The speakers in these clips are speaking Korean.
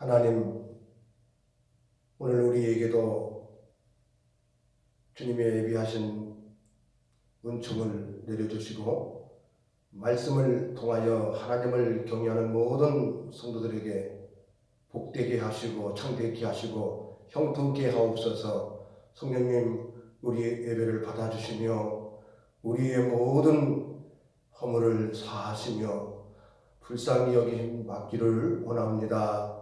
하나님, 오늘 우리에게도 주님의 예비하신 은총을 내려주시고 말씀을 통하여 하나님을 경외하는 모든 성도들에게 복되게 하시고 창대케 하시고 형통케 하옵소서. 성령님, 우리의 예배를 받아주시며 우리의 모든 허물을 사하시며 불쌍히 여김 받기를 원합니다.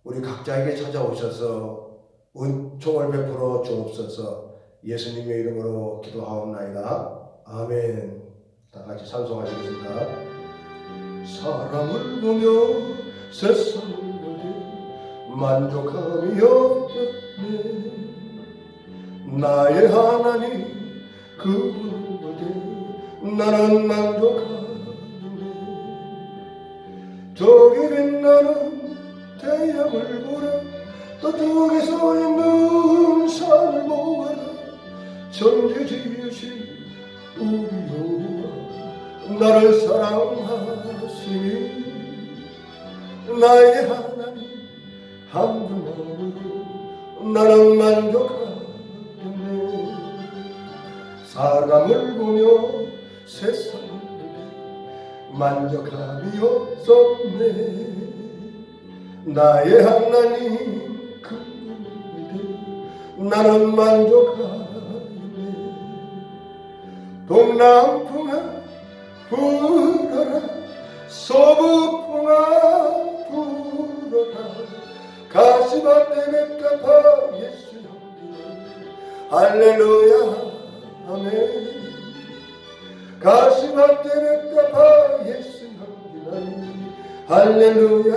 우리 각자에게 찾아오셔서 은총을 베풀어 주옵소서. 예수님의 이름으로 기도하옵나이다. 아멘. 다 같이 찬송하시겠습니다. 사람을 보며 세상을 보되 만족함이 없겠네. 나의 하나님 그분을 보되 나는 만족하네. 저기 빛나는 태양을 보라. 또 저기 서 있는 산을 보아라. 천지 지으신 우리 여호와 나를 사랑하시니 나의 하나님 한 분만으로 나는 만족하겠네. 사람을 보며 세상을 보며 만족함이 없었네. 나의 하나님 그분을 나는 만족하네. 동남풍아 불어라. 서북풍아 불어라. 가시밭에 냇가파 예수 할렐루야 아멘. 가시밭에 냇가파 예수 할렐루야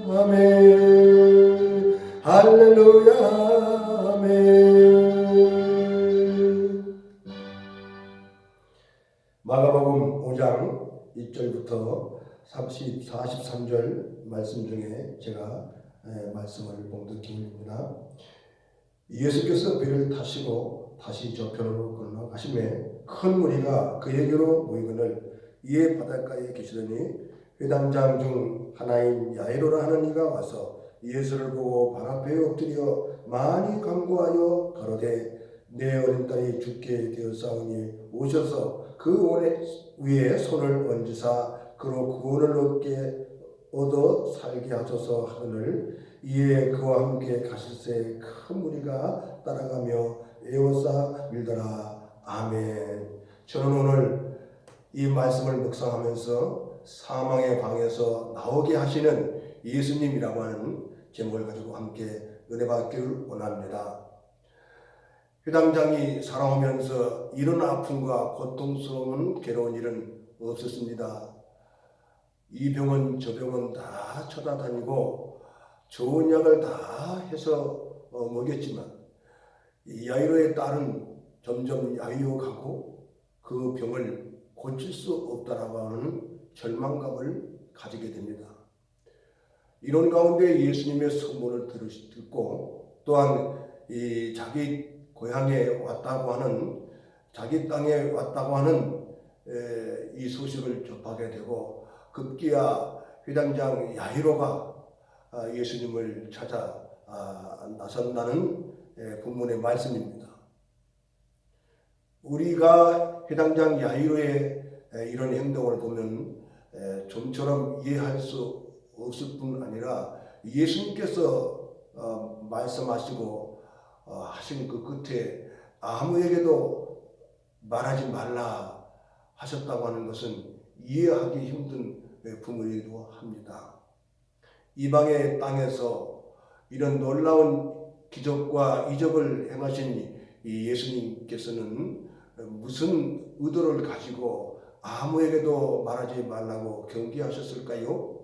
아멘. 할렐루야 아멘. 마가복음 5장 1절부터 43절 말씀 중에 제가 말씀을 봉독해 올립니다. 예수께서 배를 타시고 다시 저편으로 건너가시매 큰 무리가 그에게로 모이거늘 이에 바닷가에 계시더니 회당장 중 하나인 야이로라 하는 이가 와서 예수를 보고 발 앞에 엎드려 많이 간구하여 가로되 내 어린 딸이 죽게 되었사오니 오셔서 그 위에 손을 얹으사 그로 구원을 얻어 살게 하소서 하거늘 이에 그와 함께 가실새 큰 무리가 따라가며 애워싸 밀더라. 아멘. 저는 오늘 이 말씀을 묵상하면서 사망의 방에서 나오게 하시는 예수님이라고 하는 제목을 가지고 함께 은혜 받기를 원합니다. 회당장이 살아오면서 이런 아픔과 고통스러운 괴로운 일은 없었습니다. 이 병은 저 병은 다 쳐다다니고 좋은 약을 다 해서 먹였지만 야이로의 딸은 점점 야위어가고 그 병을 고칠 수 없다라고 하는 절망감을 가지게 됩니다. 이런 가운데 예수님의 소문을 듣고 또한 자기 고향에 왔다고 하는 자기 땅에 왔다고 하는 이 소식을 접하게 되고 급기야 회당장 야이로가 예수님을 찾아 나선다는 본문의 말씀입니다. 우리가 회당장 야이로의 이런 행동을 보면 좀처럼 이해할 수 없을 뿐 아니라 예수님께서 말씀하시고 하신 그 끝에 아무에게도 말하지 말라 하셨다고 하는 것은 이해하기 힘든 부분이기도 합니다. 이방의 땅에서 이런 놀라운 기적과 이적을 행하신 이 예수님께서는 무슨 의도를 가지고 아무에게도 말하지 말라고 경계하셨을까요?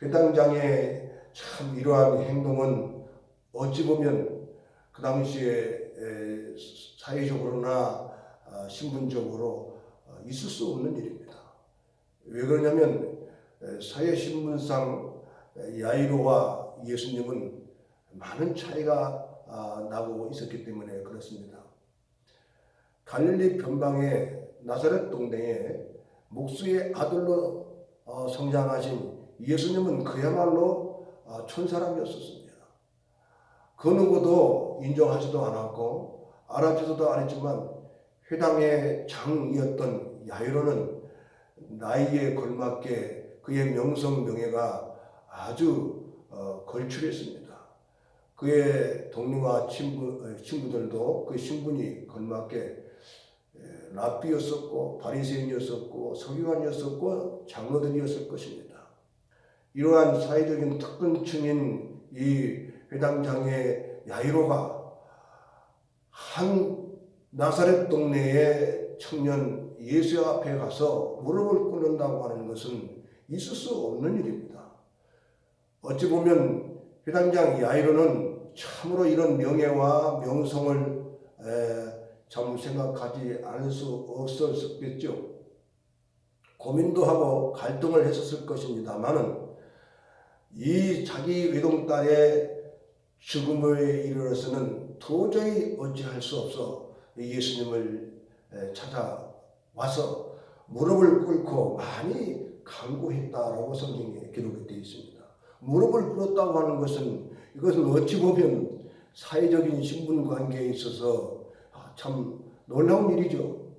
회당장의 참 이러한 행동은 어찌 보면 그 당시에 사회적으로나 신분적으로 있을 수 없는 일입니다. 왜 그러냐면 사회신분상 야이로와 예수님은 많은 차이가 나고 있었기 때문에 그렇습니다. 갈릴리 변방의 나사렛 동네에 목수의 아들로 성장하신 예수님은 그야말로 천 사람이었었습니다. 그 누구도 인정하지도 않았고 알아주지도 않았지만 회당의 장이었던 야이로는 나이에 걸맞게 그의 명성 명예가 아주 걸출했습니다. 그의 동료와 친구들도 그 신분이 걸맞게 랍비였었고 바리새인이었었고 서기관이었었고 장로들이었을 것입니다. 이러한 사회적인 특권층인 이 회당장의 야이로가 한 나사렛 동네의 청년 예수 앞에 가서 무릎을 꿇는다고 하는 것은 있을 수 없는 일입니다. 어찌 보면 회당장 야이로는 참으로 이런 명예와 명성을 참 생각하지 않을 수 없었겠죠. 고민도 하고 갈등을 했었을 것입니다만은 이 자기 외동딸의 죽음에 이르러서는 도저히 어찌할 수 없어 예수님을 찾아와서 무릎을 꿇고 많이 간구했다라고 성경에 기록이 되어 있습니다. 무릎을 꿇었다고 하는 것은 이것은 어찌 보면 사회적인 신분 관계에 있어서 참 놀라운 일이죠.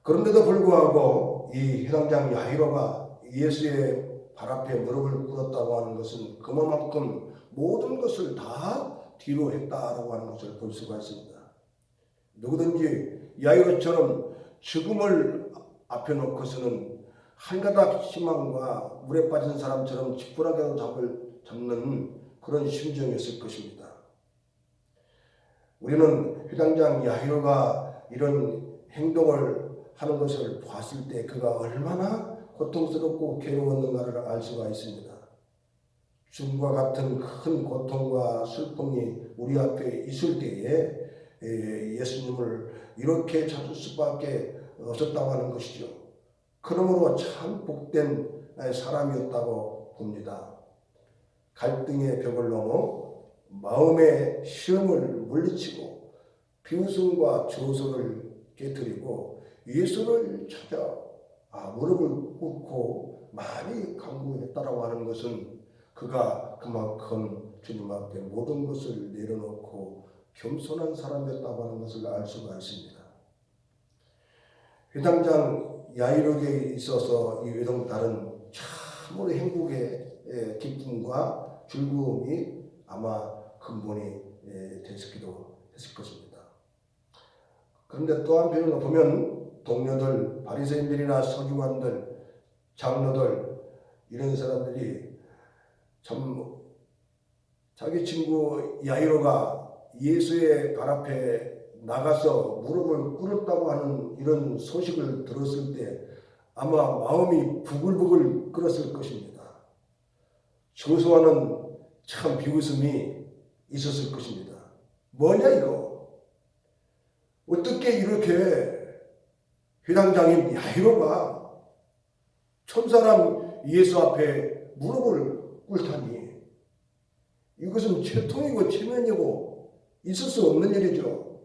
그런데도 불구하고 이 회당장 야이로가 예수의 발 앞에 무릎을 꿇었다고 하는 것은 그만큼 모든 것을 다 뒤로 했다라고 하는 것을 볼 수가 있습니다. 누구든지 야이로처럼 죽음을 앞에 놓고서는 한 가닥 희망과 물에 빠진 사람처럼 지푸라기로 잡는 그런 심정이었을 것입니다. 우리는 회당장 야이로가 이런 행동을 하는 것을 봤을 때 그가 얼마나 고통스럽고 괴로웠는가를 알 수가 있습니다. 죽음과 같은 큰 고통과 슬픔이 우리 앞에 있을 때에 예수님을 이렇게 찾을 수밖에 없었다고 하는 것이죠. 그러므로 참 복된 사람이었다고 봅니다. 갈등의 벽을 넘어 마음의 시험을 물리치고 비웃음과 조소를 깨뜨리고 예수를 찾아 무릎을 꿇고 많이 간구했다라고 하는 것은 그가 그만큼 주님 앞에 모든 것을 내려놓고 겸손한 사람이었다고 하는 것을 알 수가 있습니다. 회당장 야이로에게 있어서 이 외동딸은 참으로 행복의 기쁨과 즐거움이 아마 근본이 됐기도 했을 것입니다. 그런데 또 한편으로 보면 동료들, 바리새인들이나 서기관들, 장로들 이런 사람들이 참 자기 친구 야이로가 예수의 발 앞에 나가서 무릎을 꿇었다고 하는 이런 소식을 들었을 때 아마 마음이 부글부글 끓었을 것입니다. 조소하는 참 비웃음이 있었을 것입니다. 뭐냐 이거? 어떻게 이렇게 회당장인 야이로가 천사람 예수 앞에 무릎을 꿇다니 이것은 채통이고 체면이고 있을 수 없는 일이죠.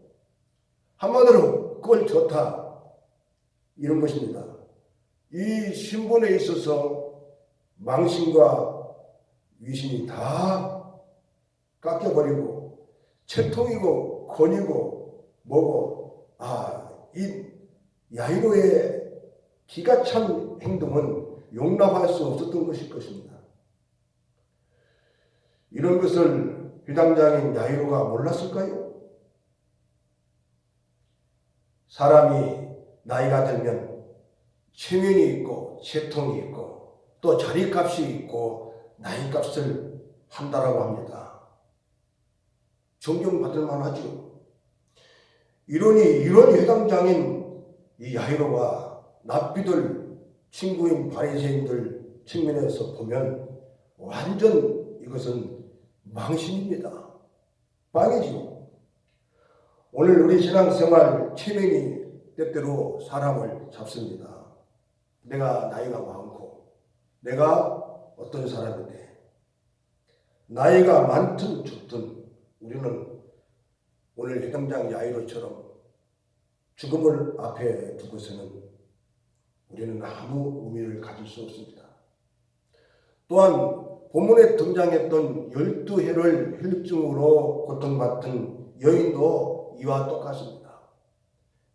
한마디로 꼴 좋다 이런 것입니다. 이 신분에 있어서 망신과 위신이 다 깎여버리고 채통이고 권이고 뭐고 이 야이로의 기가 찬 행동은 용납할 수 없었던 것일 것입니다. 이런 것을 회당장인 야이로가 몰랐을까요? 사람이 나이가 들면 체면이 있고 채통이 있고 또 자리값이 있고 나이값을 한다라고 합니다. 존경받을 만하죠. 이런 회당장인 이 야이로가 랍비들 친구인 바리새인들 측면에서 보면 완전 이것은 망신입니다. 빵이지요. 오늘 우리 신앙생활 체면이 때때로 사람을 잡습니다. 내가 나이가 많고 내가 어떤 사람인데 나이가 많든 적든 우리는 오늘 회당장 야이로처럼 죽음을 앞에 두고서는 우리는 아무 의미를 가질 수 없습니다. 또한 본문에 등장했던 12해를 혈증으로 고통받던 여인도 이와 똑같습니다.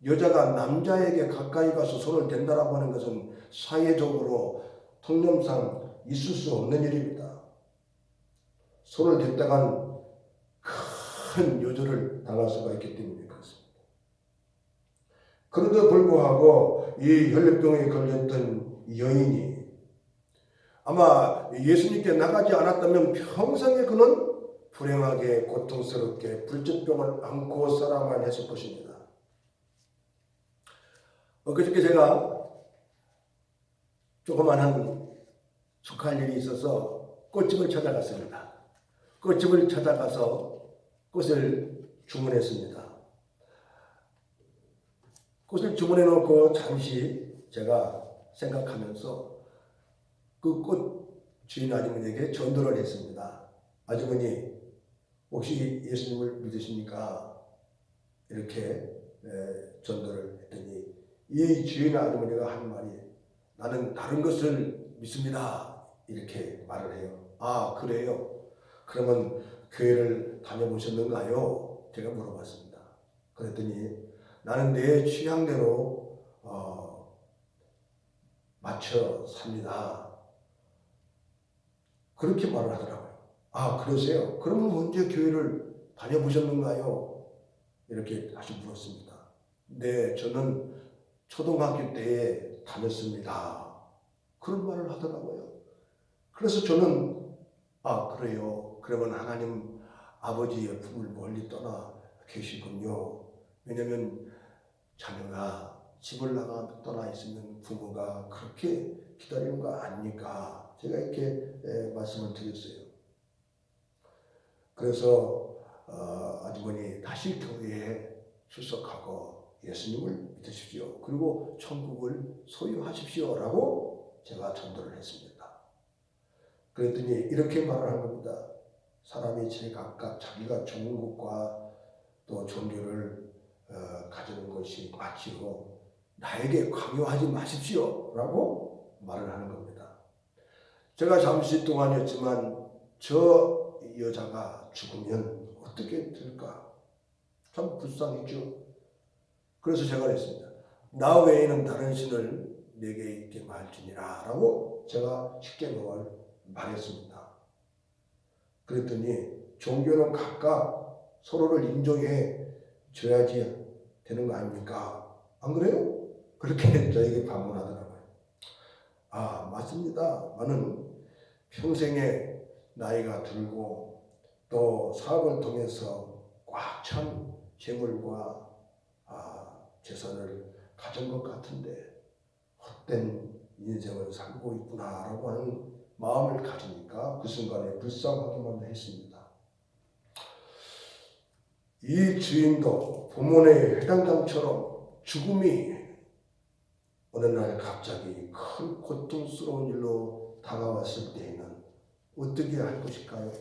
여자가 남자에게 가까이 가서 손을 댄다라고 하는 것은 사회적으로 통념상 있을 수 없는 일입니다. 손을 댔다간 큰 요절을 당할 수가 있기 때문에 그렇습니다. 그럼에도 불구하고 이 혈류병에 걸렸던 여인이 아마 예수님께 나가지 않았다면 평생에 그는 불행하게 고통스럽게 불치병을 안고 살아만 했을 것입니다. 그저께 제가 조그만한 축하할 일이 있어서 꽃집을 찾아갔습니다. 꽃집을 찾아가서 꽃을 주문했습니다. 꽃을 주문해 놓고 잠시 제가 생각하면서 그 꽃 주인 아주머니에게 전도를 했습니다. 아주머니, 혹시 예수님을 믿으십니까? 이렇게 전도를 했더니 이 주인 아주머니가 한 말이 나는 다른 것을 믿습니다. 이렇게 말을 해요. 아, 그래요? 그러면 교회를 다녀보셨는가요? 제가 물어봤습니다. 그랬더니 나는 내 취향대로 맞춰 삽니다. 그렇게 말을 하더라고요. 아, 그러세요? 그러면 언제 교회를 다녀보셨는가요? 이렇게 다시 물었습니다. 네, 저는 초등학교 때에 다녔습니다. 그런 말을 하더라고요. 그래서 저는 아, 그래요. 그러면 하나님 아버지의 품을 멀리 떠나 계시군요. 왜냐하면 자녀가 집을 나가 떠나 있으면 부모가 그렇게 기다리는 거 아닙니까? 제가 이렇게 말씀을 드렸어요. 그래서 아주머니 다시 교회에 출석하고 예수님을 믿으십시오. 그리고 천국을 소유하십시오. 라고 제가 전도를 했습니다. 그랬더니 이렇게 말을 한 겁니다. 사람이 제각각 자기가 좋은 것과 또 종교를 가지는 것이 맞지요. 나에게 강요하지 마십시오. 라고 말을 하는 겁니다. 제가 잠시 동안이었지만 저 여자가 죽으면 어떻게 될까? 참 불쌍했죠. 그래서 제가 그랬습니다. 나 외에는 다른 신을 내게 있게 말지니라 라고 제가 쉽게 말했습니다. 그랬더니 종교는 각각 서로를 인정해 줘야지 되는 거 아닙니까? 안 그래요? 그렇게 저에게 반문하더라고요. 아, 맞습니다. 나는 평생에 나이가 들고 또 사업을 통해서 꽉 찬 재물과 재산을 가진 것 같은데 헛된 인생을 살고 있구나라고 하는 마음을 가지니까 그 순간에 불쌍하기만 했습니다. 이 주인도 본문의 회당장처럼 죽음이 어느 날 갑자기 큰 고통스러운 일로 다가왔을 때에는 어떻게 할 것일까요?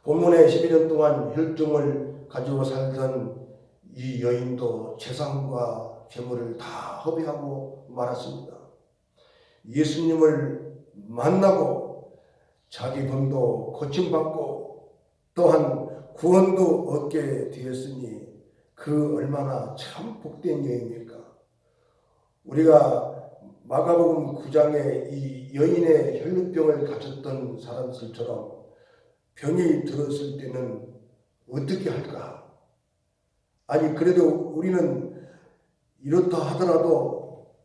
본문에 12년 동안 혈증을 가지고 살던 이 여인도 재산과 재물을 다 허비하고 말았습니다. 예수님을 만나고 자기 병도 고침받고 또한 구원도 얻게 되었으니 그 얼마나 참 복된 여인입니까? 우리가 마가복음 9장에 이 여인의 혈루병을 가졌던 사람들처럼 병이 들었을 때는 어떻게 할까? 아니 그래도 우리는 이렇다 하더라도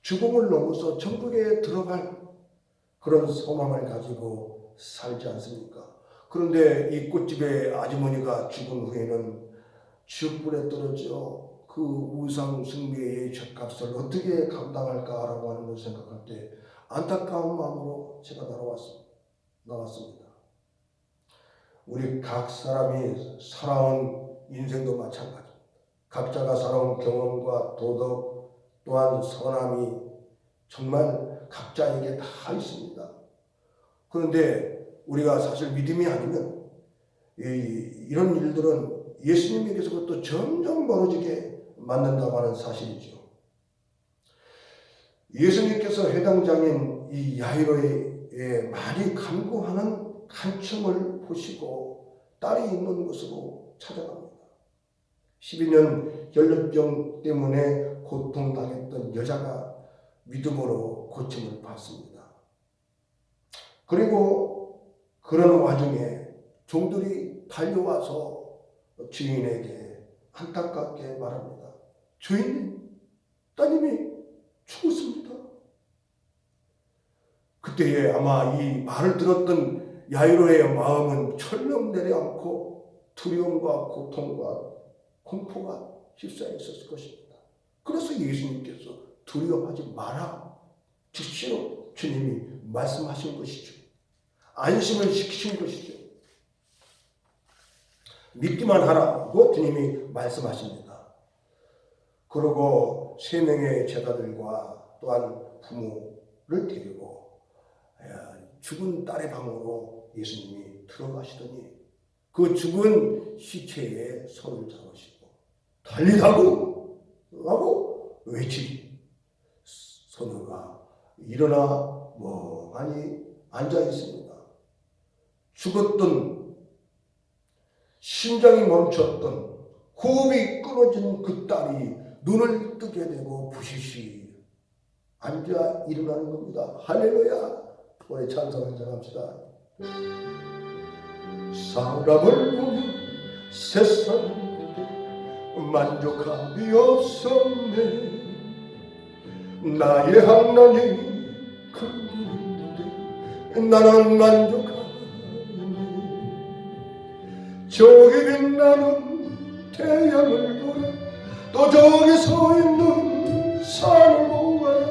죽음을 넘어서 천국에 들어갈 그런 소망을 가지고 살지 않습니까? 그런데 이 꽃집의 아주머니가 죽은 후에는 지옥불에 떨어져 그 우상 숭배의 죗값을 어떻게 감당할까라고 하는 것을 생각할 때 안타까운 마음으로 제가 나왔습니다. 우리 각 사람이 살아온 인생도 마찬가지입니다. 각자가 살아온 경험과 도덕 또한 선함이 정말 각자에게 다 있습니다. 그런데 우리가 사실 믿음이 아니면 이런 일들은 예수님에게서부터 점점 멀어지게 만든다고 하는 사실이죠. 예수님께서 회당장인 이 야이로의 많이 간구하는 간청을 보시고 딸이 있는 곳으로 찾아갑니다. 12년 연료병 때문에 고통당했던 여자가 믿음으로 고침을 받습니다. 그리고 그런 와중에 종들이 달려와서 주인에게 안타깝게 말합니다. 주인님, 따님이 죽었습니다. 그때에 아마 이 말을 들었던 야이로의 마음은 철렁 내려앉고 두려움과 고통과 공포가 휩싸여 있었을 것입니다. 그래서 예수님께서 두려워하지 마라. 즉시로 주님이 말씀하신 것이죠. 안심을 시키신 것이죠. 믿기만 하라고 주님이 말씀하십니다. 그러고 3명의 제자들과 또한 부모를 데리고 죽은 딸의 방으로 예수님이 들어가시더니 그 죽은 시체에 손을 잡으시고 달리다고 하고 외치니 소녀가 일어나 멍하니 앉아 있습니다. 죽었던, 심장이 멈췄던, 호흡이 끊어진 그 딸이 눈을 뜨게 되고 부시시 앉아 일어나는 겁니다. 할렐루야. 우리 찬송 한잔합시다. 사람을 보며 세상에 만족함이 없었네. 나의 하나님 그분인데 나는 만족하네. 저기 빛나는 태양을 보라. 또 저기 서 있는 산을 보아라.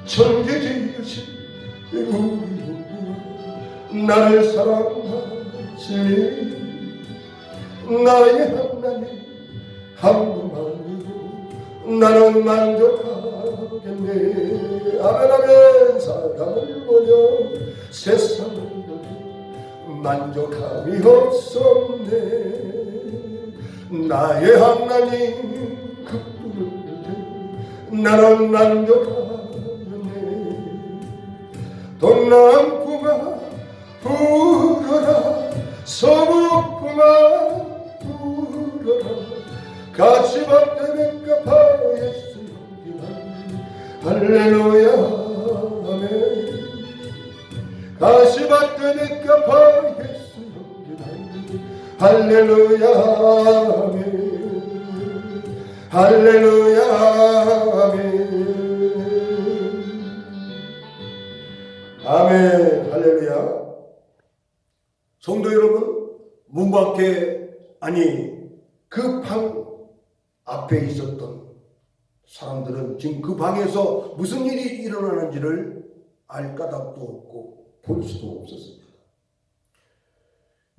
천지 지으신 우리 나를 사랑하시니 나의 하나님 한 분만으로 나는 만족하겠네. 아멘 아멘. 사람을 보며 세상을 보며 만족함이 없었네. 나의 하나님 그분을 나는 만족하겠네. 동남풍아 불어라. 서북풍아 불어라. 가시밭에 백합화 예수 연기나 할렐루야 아멘. 가시밭에 백합화 예수 연기나 할렐루야 아멘. 할렐루야 아멘. 아멘. 할렐루야. 성도 여러분, 문 밖에 그 방 앞에 있었던 사람들은 지금 그 방에서 무슨 일이 일어나는지를 알 까닭도 없고 볼 수도 없었습니다.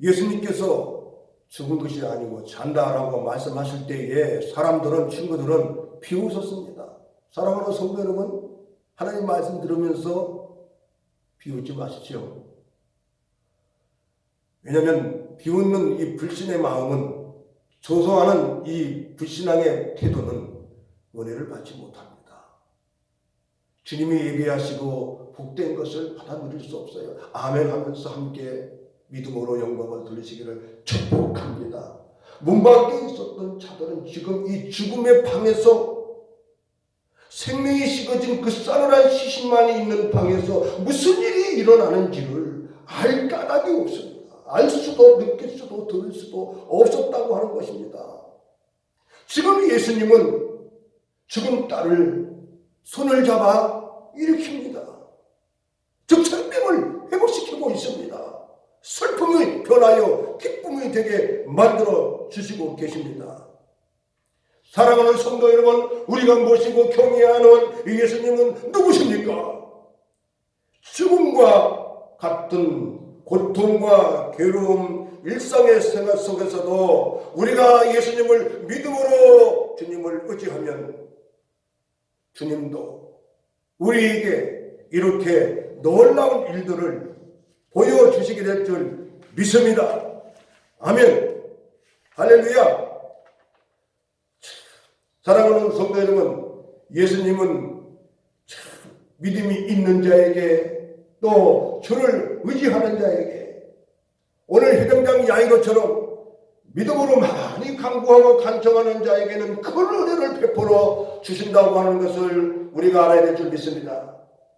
예수님께서 죽은 것이 아니고 잔다라고 말씀하실 때에 사람들은, 친구들은 비웃었습니다. 사랑하는 성도 여러분, 하나님 말씀 들으면서 비웃지 마십시오. 왜냐하면 비웃는 이 불신의 마음은, 조소하는 이 불신앙의 태도는 은혜를 받지 못합니다. 주님이 예비하시고 복된 것을 받아 누릴 수 없어요. 아멘 하면서 함께 믿음으로 영광을 돌리시기를 축복합니다. 문 밖에 있었던 자들은 지금 이 죽음의 방에서, 생명이 식어진 그 싸늘한 시신만이 있는 방에서 무슨 일이 일어나는지를 알 까닭이 없습니다. 알 수도 느낄 수도 들을 수도 없었다고 하는 것입니다. 지금 예수님은 죽은 딸을 손을 잡아 일으킵니다. 즉 생명을 회복시키고 있습니다. 슬픔이 변하여 기쁨이 되게 만들어 주시고 계십니다. 사랑하는 성도 여러분, 우리가 모시고 경외하는 예수님은 누구십니까? 죽음과 같은 고통과 괴로움, 일상의 생활 속에서도 우리가 예수님을 믿음으로 주님을 의지하면 주님도 우리에게 이렇게 놀라운 일들을 보여주시게 될 줄 믿습니다. 아멘. 할렐루야. 사랑하는 성도 여러분, 예수님은 믿음이 있는 자에게 또 주를 의지하는 자에게 오늘 회당장 야이로처럼 믿음으로 많이 간구하고 간청하는 자에게는 큰 은혜를 베풀어 주신다고 하는 것을 우리가 알아야 될 줄 믿습니다.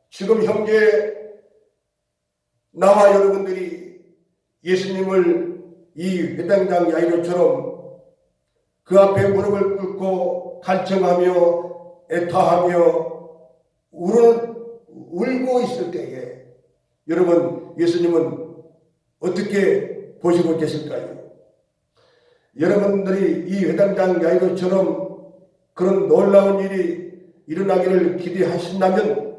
지금 형제 나와 여러분들이 예수님을 이 회당장 야이로처럼 그 앞에 무릎을 꿇고 간청하며 애타하며 울고 있을 때에 여러분 예수님은 어떻게 보시고 계실까요? 여러분들이 이 회당장 야이로처럼 그런 놀라운 일이 일어나기를 기대하신다면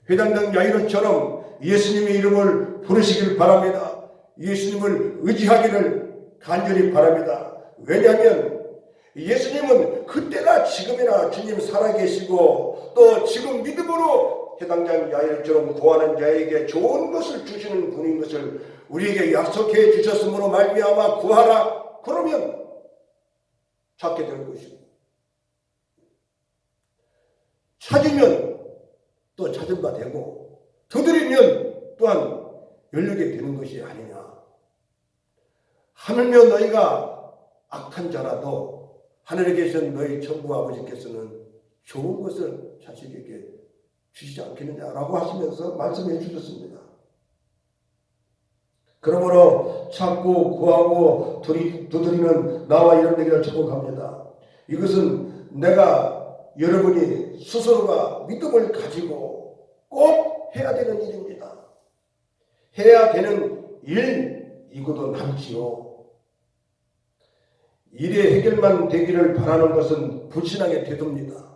회당장 야이로처럼 예수님의 이름을 부르시길 바랍니다. 예수님을 의지하기를 간절히 바랍니다. 왜냐하면 예수님은 그때나 지금이나 주님 살아계시고 또 지금 믿음으로 회당장 야이로처럼 구하는 자에게 좋은 것을 주시는 분인 것을 우리에게 약속해 주셨으므로 말미암아 구하라. 그러면 찾게 될 것이고 찾으면 또 찾은 바 되고 두드리면 또한 열리게 되는 것이 아니냐. 하물며 너희가 악한 자라도 하늘에 계신 너희 천부 아버지께서는 좋은 것을 자식에게 주시지 않겠느냐라고 하시면서 말씀해 주셨습니다. 그러므로 찾고 구하고 두드리는 나와 여러분에게 축복합니다. 이것은 내가 여러분이 스스로가 믿음을 가지고 꼭 해야 되는 일입니다. 해야 되는 일이고도 남지요. 일의 해결만 되기를 바라는 것은 불신앙의 태도입니다.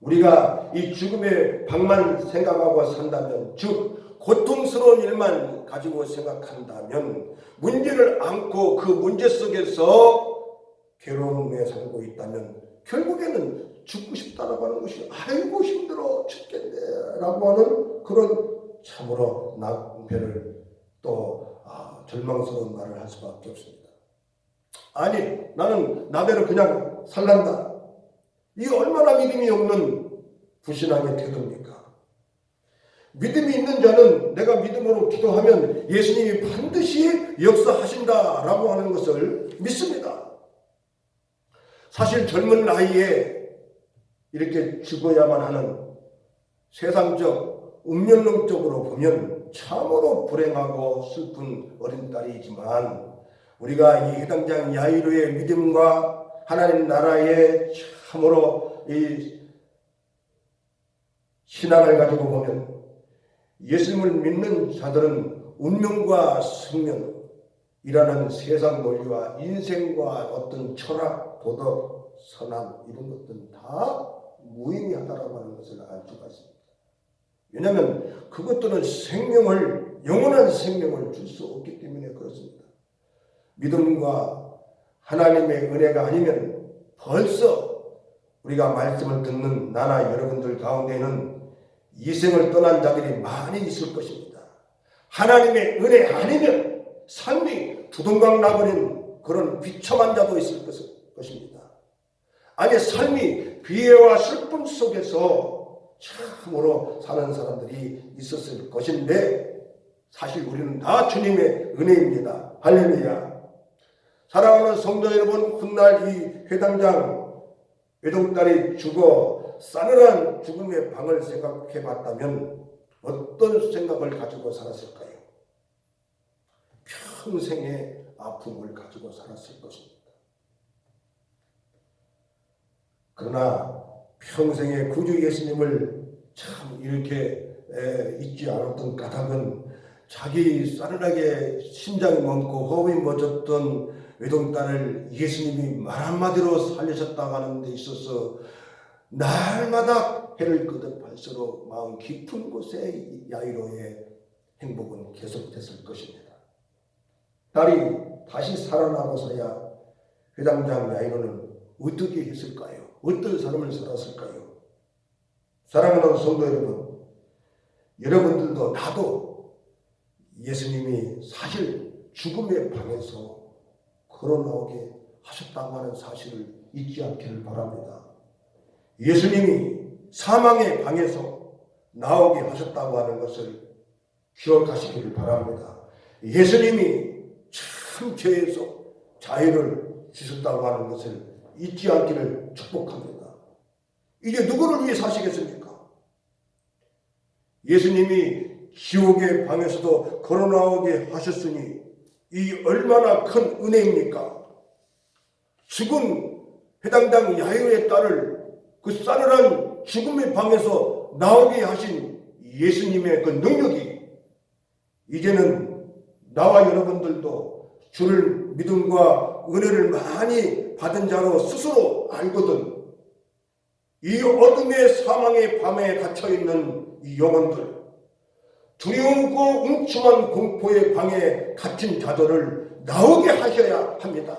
우리가 이 죽음의 방만 생각하고 산다면, 즉 고통스러운 일만 가지고 생각한다면, 문제를 안고 그 문제 속에서 괴로움에 살고 있다면 결국에는 죽고 싶다라고 하는 것이 아이고 힘들어 죽겠네 라고 하는 그런 참으로 낭패를 또 절망스러운 말을 할 수밖에 없습니다. 아니 나는 나대로 그냥 살란다. 이 얼마나 믿음이 없는 불신앙의 태도입니까? 믿음이 있는 자는 내가 믿음으로 기도하면 예수님이 반드시 역사하신다라고 하는 것을 믿습니다. 사실 젊은 나이에 이렇게 죽어야만 하는 세상적 운명론적으로 보면 참으로 불행하고 슬픈 어린 딸이지만 우리가 이 회당장 야이로의 믿음과 하나님 나라의 참으로 이 신앙을 가지고 보면 예수님을 믿는 자들은 운명과 생명이라는 세상 논리와 인생과 어떤 철학, 도덕, 선함 이런 것들은 다 무의미하다라고 하는 것을 알 수가 있습니다. 왜냐하면 그것들은 생명을, 영원한 생명을 줄 수 없기 때문에 그렇습니다. 믿음과 하나님의 은혜가 아니면 벌써 우리가 말씀을 듣는 나나 여러분들 가운데는 이생을 떠난 자들이 많이 있을 것입니다. 하나님의 은혜 아니면 삶이 두동강 나버린 그런 비참한 자도 있을 것입니다. 아니 삶이 비애와 슬픔 속에서 참으로 사는 사람들이 있었을 것인데 사실 우리는 다 주님의 은혜입니다. 할렐루야. 사랑하는 성도 여러분, 훗날 이 회당장 외동딸이 죽어 싸늘한 죽음의 방을 생각해 봤다면 어떤 생각을 가지고 살았을까요? 평생의 아픔을 가지고 살았을 것입니다. 그러나 평생의 구주 예수님을 참 이렇게 잊지 않았던 까닭은 자기 싸늘하게 심장이 멎고 호흡이 멎었던 외동딸을 예수님이 말 한마디로 살리셨다고 하는 데 있어서 날마다 해를 거듭할수록 마음 깊은 곳에 야이로의 행복은 계속됐을 것입니다. 딸이 다시 살아나고서야 회당장 야이로는 어떻게 했을까요? 어떤 삶을 살았을까요? 사랑하는 성도 여러분, 여러분들도 나도 예수님이 사실 죽음의 방에서 걸어나오게 하셨다고 하는 사실을 잊지 않기를 바랍니다. 예수님이 사망의 방에서 나오게 하셨다고 하는 것을 기억하시기를 바랍니다. 예수님이 참 죄에서 자유를 주셨다고 하는 것을 잊지 않기를 축복합니다. 이제 누구를 위해 사시겠습니까? 예수님이 지옥의 방에서도 걸어 나오게 하셨으니 이 얼마나 큰 은혜입니까? 죽은 회당당 야이로의 딸을 그 싸늘한 죽음의 방에서 나오게 하신 예수님의 그 능력이 이제는 나와 여러분들도 주를 믿음과 은혜를 많이 받은 자로 스스로 알거든. 이 어둠의 사망의 밤에 갇혀있는 이 영혼들, 두려움고 음침한 공포의 방에 갇힌 자들을 나오게 하셔야 합니다.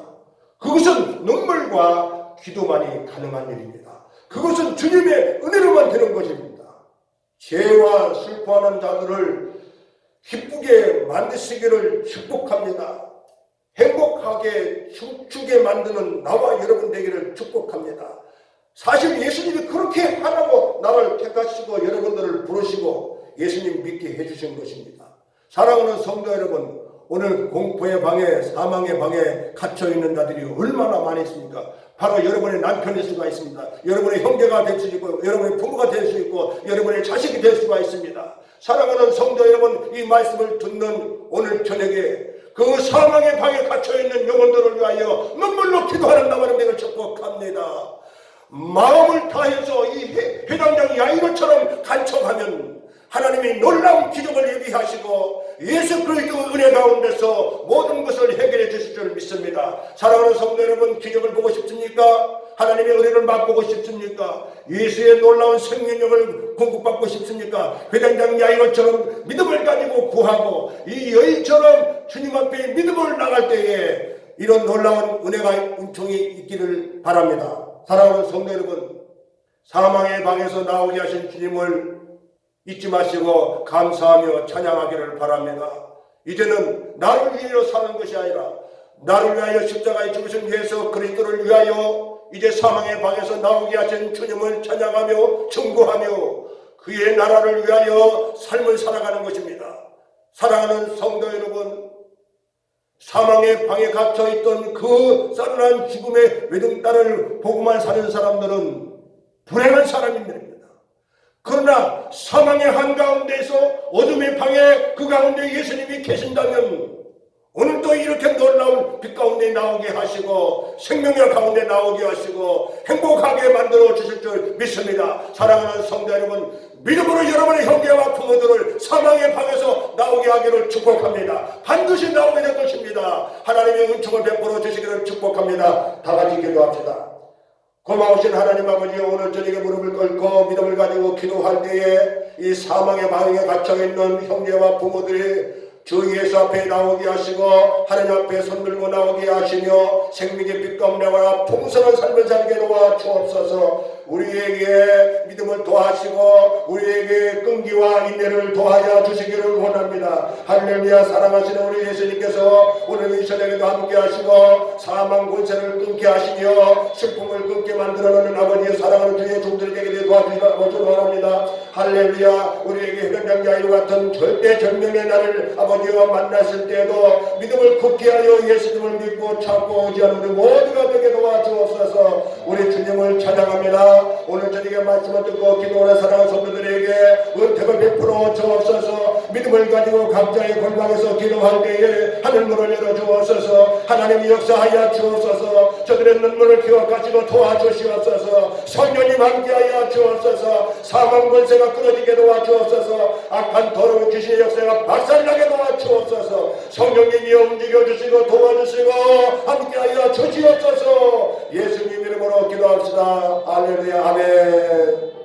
그것은 눈물과 기도만이 가능한 일입니다. 그것은 주님의 은혜로만 되는 것입니다. 죄와 슬퍼하는 자들을 기쁘게 만드시기를 축복합니다. 행복하게 춤추게 만드는 나와 여러분 되기를 축복합니다. 사실 예수님이 그렇게 하라고 나를 택하시고 여러분들을 부르시고 예수님 믿게 해주신 것입니다. 사랑하는 성도 여러분, 오늘 공포의 방에 사망의 방에 갇혀있는 자들이 얼마나 많이 있습니까? 바로 여러분의 남편일 수가 있습니다. 여러분의 형제가 될 수 있고 여러분의 부모가 될 수 있고 여러분의 자식이 될 수가 있습니다. 사랑하는 성도 여러분, 이 말씀을 듣는 오늘 저녁에 그 사망의 방에 갇혀있는 영혼들을 위하여 눈물로 기도하는 나만의 명을 축복합니다. 마음을 다해서 이 회당장 야이로처럼 간청하면 하나님이 놀라운 기적을 예비하시고 예수 그리스도 은혜 가운데서 모든 것을 해결해 주실 줄 믿습니다. 사랑하는 성도 여러분, 기적을 보고 싶습니까? 하나님의 은혜를 맛보고 싶습니까? 예수의 놀라운 생명력을 공급받고 싶습니까? 회당장 야이로처럼 믿음을 가지고 구하고 이 여인처럼 주님 앞에 믿음을 나갈 때에 이런 놀라운 은혜가 은총이 있기를 바랍니다. 사랑하는 성도 여러분, 사망의 방에서 나오게 하신 주님을 잊지 마시고 감사하며 찬양하기를 바랍니다. 이제는 나를 위하여 사는 것이 아니라 나를 위하여 십자가에 죽으신 예수 그리스도를 위하여 이제 사망의 방에서 나오게 하신 주님을 찬양하며 증거하며 그의 나라를 위하여 삶을 살아가는 것입니다. 사랑하는 성도 여러분, 사망의 방에 갇혀있던 그 싸늘한 죽음의 외등딸을 보고만 사는 사람들은 불행한 사람입니다. 그러나 사망의 한가운데서 어둠의 방에 그 가운데 예수님이 계신다면 오늘도 이렇게 놀라운 빛 가운데 나오게 하시고 생명의 가운데 나오게 하시고 행복하게 만들어 주실 줄 믿습니다. 사랑하는 성도 여러분, 믿음으로 여러분의 형제와 부모들을 사망의 방에서 나오게 하기를 축복합니다. 반드시 나오게 될 것입니다. 하나님의 은총을 베풀어 주시기를 축복합니다. 다 같이 기도합시다. 고마우신 하나님 아버지, 오늘 저녁에 무릎을 꿇고 믿음을 가지고 기도할 때에 이 사망의 방에 갇혀있는 형제와 부모들이 주 예수 앞에 나오게 하시고 하나님 앞에 손들고 나오게 하시며 생명의 빛 가운데 와 풍성한 삶을 살게 도와 주옵소서. 우리에게 믿음을 더하시고 우리에게 끈기와 인내를 더하여 주시기를 원합니다. 할렐루야. 사랑하시는 우리 예수님께서 오늘 이 저녁에도 함께 하시고 사망 권세를 끊게 하시며 슬픔을 끊게 만들어내는 아버지의 사랑하는 주의 종들에게 도와주시기를 원합니다. 할렐루야. 우리에게 회당장 야이로 같은 절대 절명의 날을 아버지와 만났을 때에도 믿음을 굳게 하여 예수님을 믿고 찾고 의지하는 우리 모두가 되게 도와주옵소서. 우리 주님을 찬양합니다. 오늘 저녁에 말씀을 듣고 기도하는 사랑하는 성도들에게 은택을 베풀어 주옵소서. 믿음을 가지고 각자의 골방에서 기도할 때에 하늘문을 열어주옵소서. 하나님이 역사하여 주옵소서. 저들의 눈물을 기억하시고 도와주시옵소서. 성령님 함께하여 주옵소서. 사망 권세가 끊어지게 도와주옵소서. 악한 더러운 귀신의 역사가 박살나게 도와주옵소서. 성령님이 움직여주시고 도와주시고 함께하여 주시옵소서. 예수님 이름으로 기도합시다. 할렐루야. 아멘.